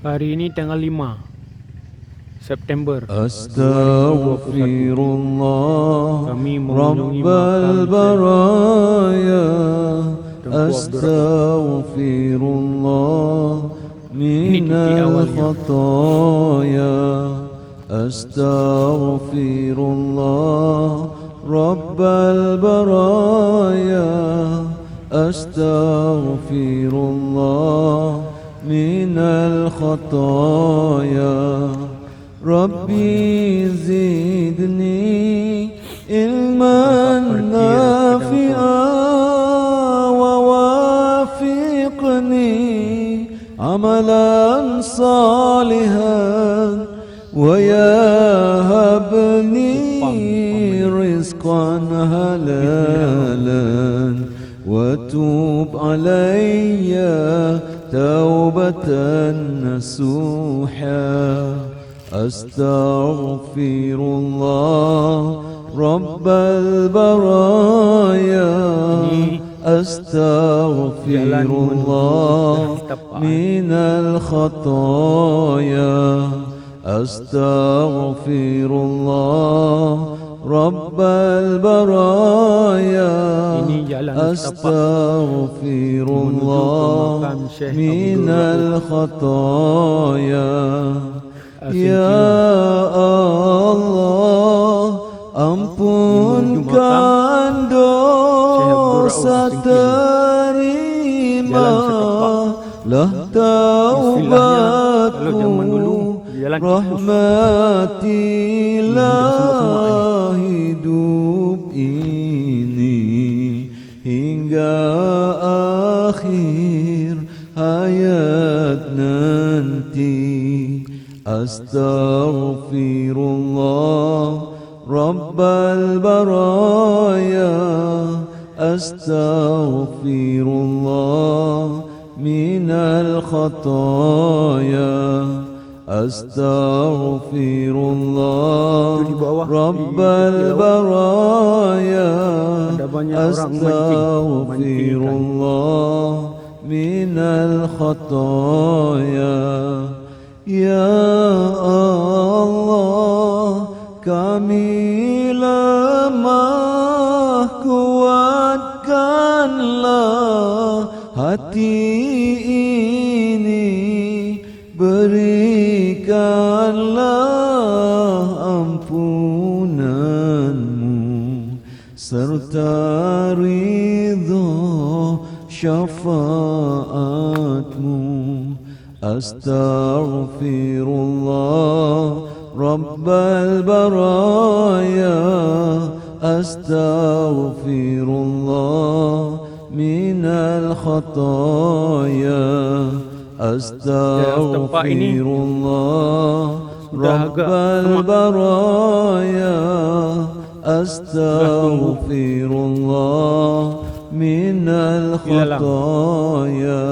Hari ini tanggal 5 September 2021. Astaghfirullah Kami mengunjungi Rabbal makam baraya Tengku Abdul Astaghfirullah Ini titik minal awalnya. khataya Astaghfirullah Rabbal baraya Astaghfirullah minal khataya Rabbi zidni ilman nafi'an wa wafiqni amalan salihan wa yahabni rizqan halalan wa tub alayya taubatan nasuha Astaghfirullah Rabbal baraya Astaghfirullah minal khataya Astaghfirullah Rabbal baraya Astaghfirullah minal khataya Ya Allah, ampunkan dosa terima lah taubatku rahmatilah hidup ini hingga akhir hayat nanti Astaghfirullah Rabbal baraya Astaghfirullah minal khataya Astaghfirullah Rabbal baraya Astaghfirullah minal khataya Ya Allah, kami lemah, kuatkanlah hati ini, berikanlah ampunanmu serta ridho syafaatmu. Astaghfirullah Rabbal baraya Astaghfirullah minal khataya Astaghfirullah Rabbal baraya Astaghfirullah minal khataya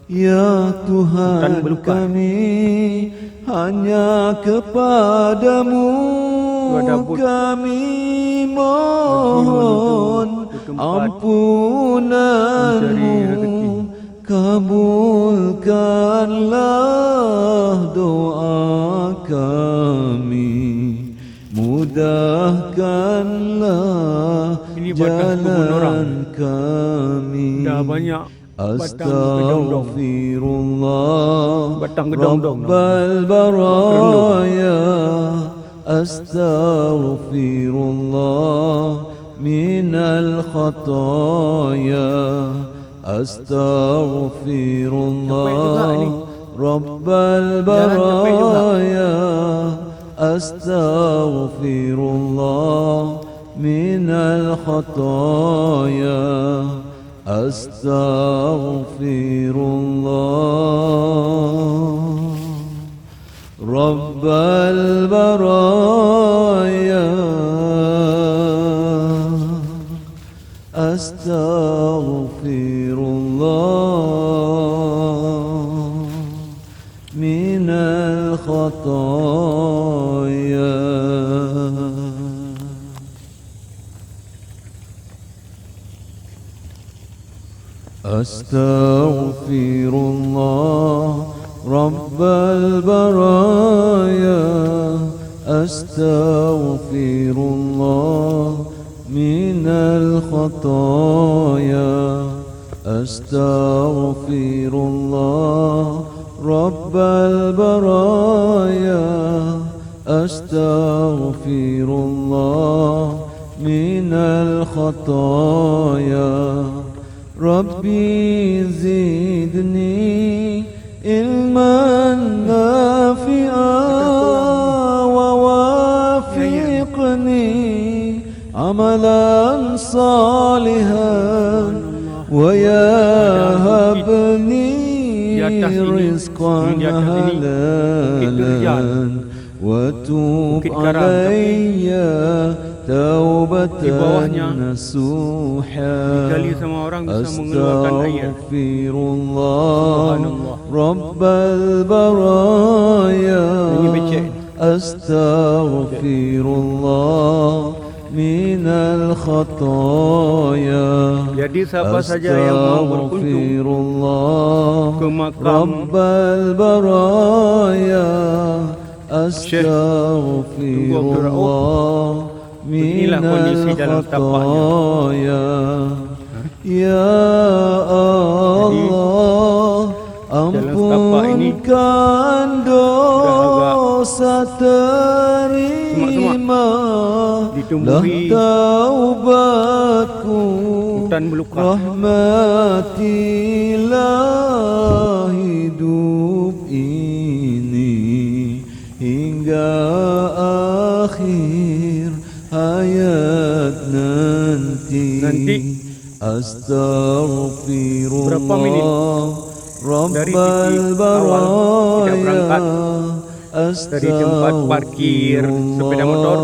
Ya Tuhan kami, hanya kepadamu kami mohon ampunanmu. Kabulkanlah doa kami, mudahkanlah jalan kami. Dah banyak Astaghfirullah Rabbal baraya Astaghfirullah minal khataya Astaghfirullah Rabbal baraya Astaghfirullah minal khataya Astaghfirullah Rabbal baraya Astaghfirullah minal khataya Astaghfirullah رب البرايا أستغفر الله من الخطايا أستغفر الله رب البرايا أستغفر الله من الخطايا ربي زدني علما نافعا ووافقني عملا صالحا ويهبني رزقا حلالا وتوب علي توبة نصوحا أستغفر الله رب البرايا أستغفر الله من الخطايا Jadi siapa saja yang mau berkunjung ke makam رب البرايا Syekh Tunku Abdul Rauf, beginilah kondisi dalam tapaknya. Ya Allah, ampunkan dosa terima, lah taubatku, rahmatilah hidup ini hingga akhir hayat nanti. Astaghfirullah. Berapa minit dari titik awal kita berangkat dari tempat parkir sepeda motor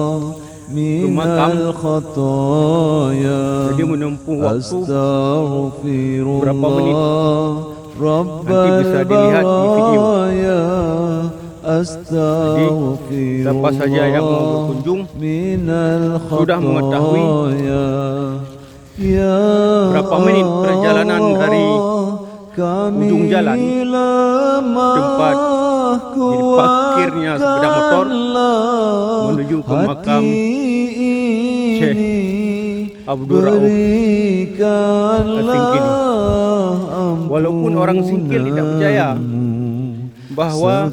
ke makam, jadi menempuh waktu berapa menit, nanti bisa dilihat di video. Jadi siapa saja yang mau berkunjung sudah mengetahui berapa menit perjalanan dari ujung jalan tempat diparkirnya sepeda motor menuju ke makam Syekh Abdul Rauf Singkil. Walaupun orang Singkil tidak percaya bahawa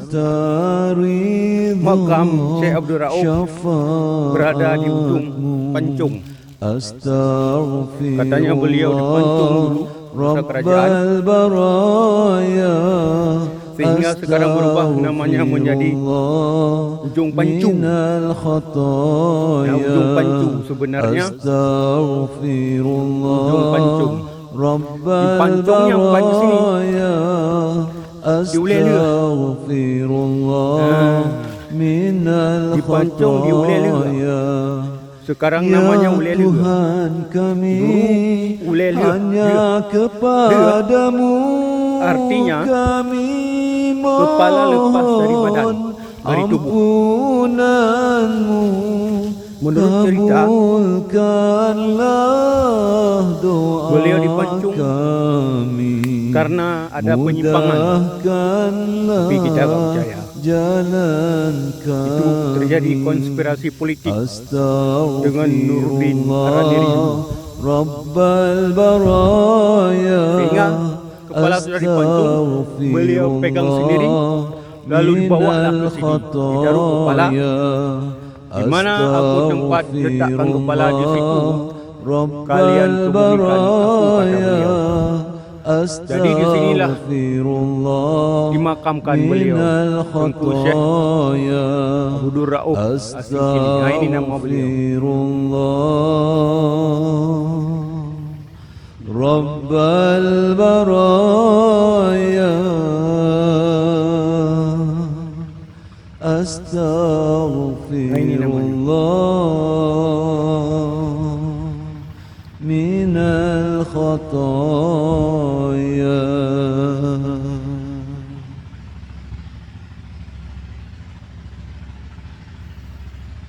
makam Syekh Abdul Rauf berada di ujung Pancung. Katanya beliau di Pancung dulu masa kerajaan, sehingga sekarang berubah namanya menjadi Ujung Pancung. Nah, Ujung Pancung sebenarnya Ujung Pancung. Di Pancung yang bukan di sini, di Ulelua. Di Pancung di Ulelua. Sekarang namanya Ulelua. Dulu Ulelua artinya kepala lepas dari badan, dari tubuh. Menurut cerita, beliau dipancung karena ada penyimpangan, tapi kita tak percaya. Itu terjadi konspirasi politik dengan Nuruddin Aradiri dulu, sehingga kepala sudah dipancung, beliau pegang sendiri, lalu dibawalah ke sini, ditaruh kepala. Di mana aku tempat letakkan kepala di situ, kalian kebumikan aku, kata beliau. Jadi di sinilah dimakamkan beliau, Tunku Syekh Abdul Rauf Singkil. Nah, ini nama beliau. Rabbal baraya Astaghfirullah minal khataya.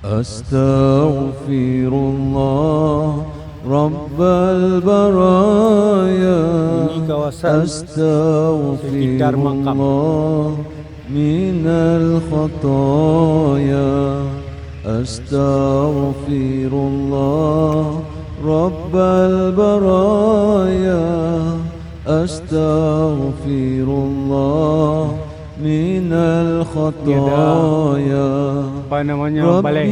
Astaghfirullah Rabb رب البرايا Ini kawasan أستغفر sekitar makam. الله من الخطايا أستغفر الله رب البرايا أستغفر الله من الخطايا apa namanya balai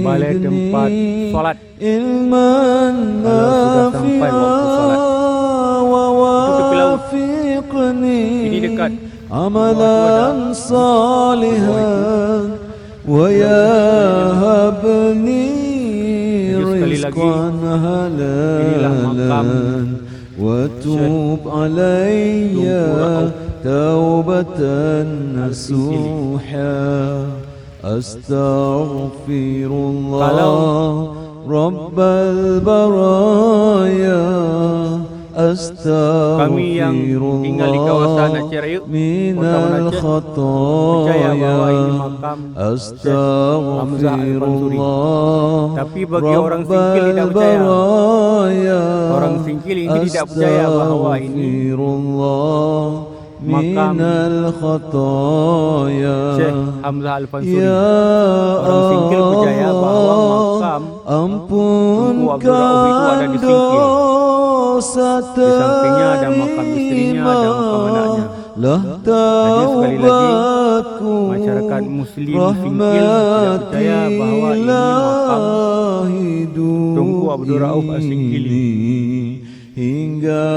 balai tempat solat. علما Kalau sudah sampai waktu solat, ووافقني ini dekat عملا صالحا ويهبني sekali lagi, رزقا inilah makam حلالا وتوب علي توبة نصوحا أستغفر الله رب البرايا kami yang أستغفر tinggal di kawasan الله Aceh Raya, من Kota Aceh, percaya bahawa ini الخطايا makam Syekh Hamzah أستغفر Al-Fansuri. الله Tapi bagi orang رب Singkil tidak percaya. البرايا Orang Singkil ini tidak percaya bahawa ini أستغفر الله makam من الخطايا Syekh Hamzah Al-Fansuri. Ya Orang Singkil percaya bahawa makam Tunku Abdul Rauf itu ada di Singkil. Di sampingnya ada makam istrinya, ada makam anaknya. Jadi sekali lagi, masyarakat Muslim Singkil tidak percaya bahawa ini makam Tunku Abdul Rauf As-Singkili. Hingga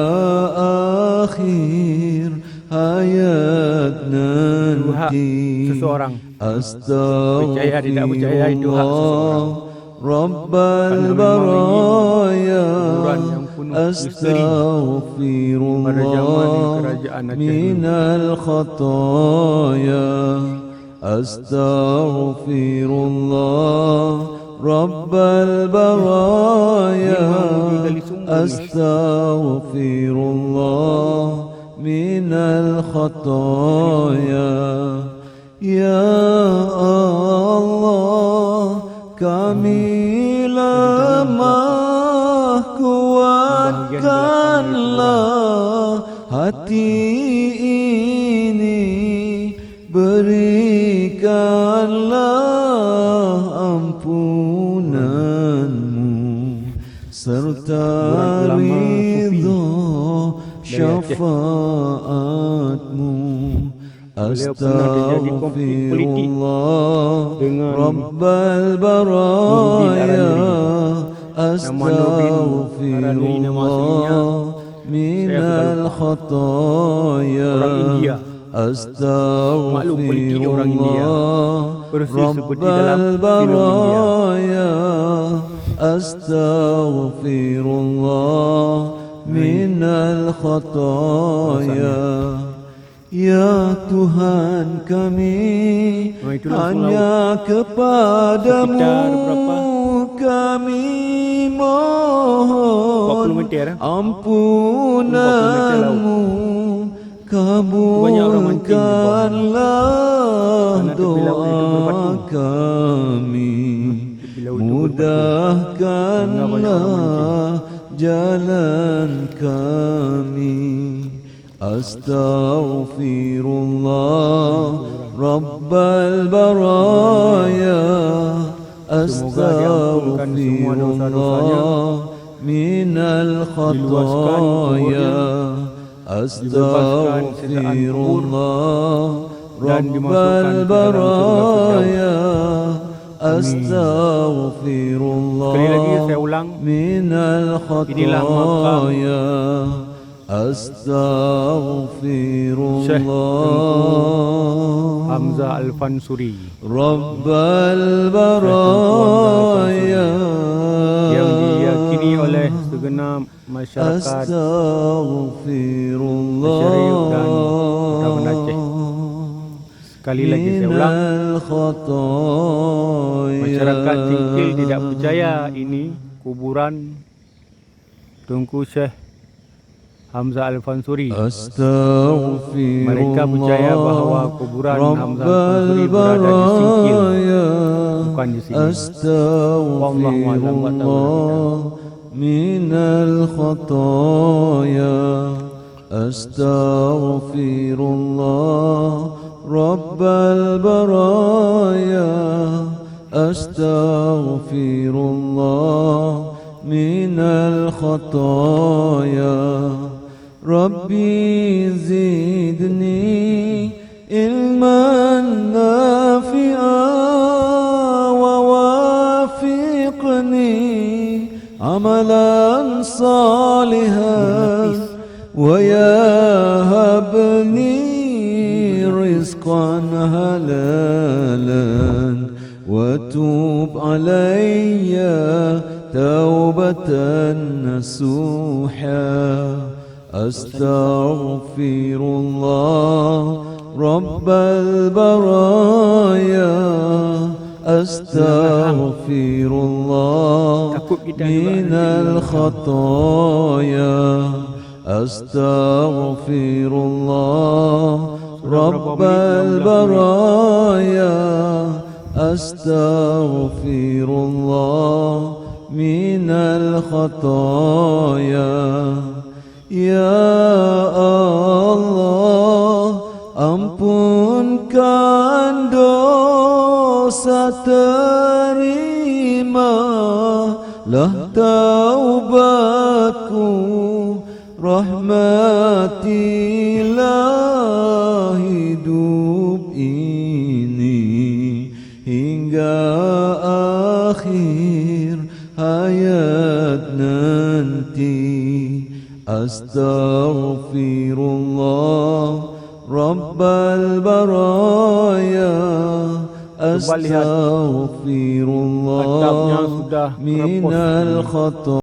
akhir hayat Itu hak nanti seseorang. Astaghfirullah Percaya tidak percaya itu hak seseorang. Rabbal Kerana memang baraya kuburan yang penuh misteri pada zaman kerajaan Astaghfirullah Aceh dulu. minal khataya Astaghfirullah Rabbal baraya Astaghfirullah minal khataya Ya Allah kami lemah kuatkanlah hati ini berikanlah ampunanmu serta ridho syafaatmu Astaghfirullah Rabbal baraya Astaghfirullah minal khataya Astaghfirullah Rabbal baraya Astaghfirullah minal khataya Ya Tuhan kami hanya kepadamu kami mohon ampunanmu kabulkanlah doa kami mudahkanlah jalan kami Astaghfirullah Rabbal baraya Astaghfirullah minal khataya Astaghfirullah Rabbal baraya Astaghfirullah Sekali lagi saya ulang, minal inilah makam khataya Astaghfirullah Hamzah Al-Fansuri, Rabbal baraya yang diyakini oleh segenap masyarakat Astaghfirullah Aceh Raya dan Taman Aceh. Sekali lagi saya ulang, masyarakat Singkil tidak percaya ini kuburan Tunku Syekh Hamzah Al-Fansuri. Mereka percaya bahawa kuburan Hamzah Al-Fansuri berada di Singkil, bukan di sini. Wallahu a'lam. من الخطايا أستغفر الله رب البرايا أستغفر الله من الخطايا ربي زدني علما نافعا ووافقني عملا صالحا ويهبني رزقا حلالا وتوب علي توبة نصوحا أستغفر الله رب البرايا أستغفر الله من الخطايا أستغفر الله رب البرايا أستغفر الله من الخطايا يا Allah ampunkan dosa terimalah taubatku rahmatilah hidup ini hingga akhir hayat nanti Astaghfirullah Rabbal Baraya Adabnya Astaghfirullah sudah Minal khata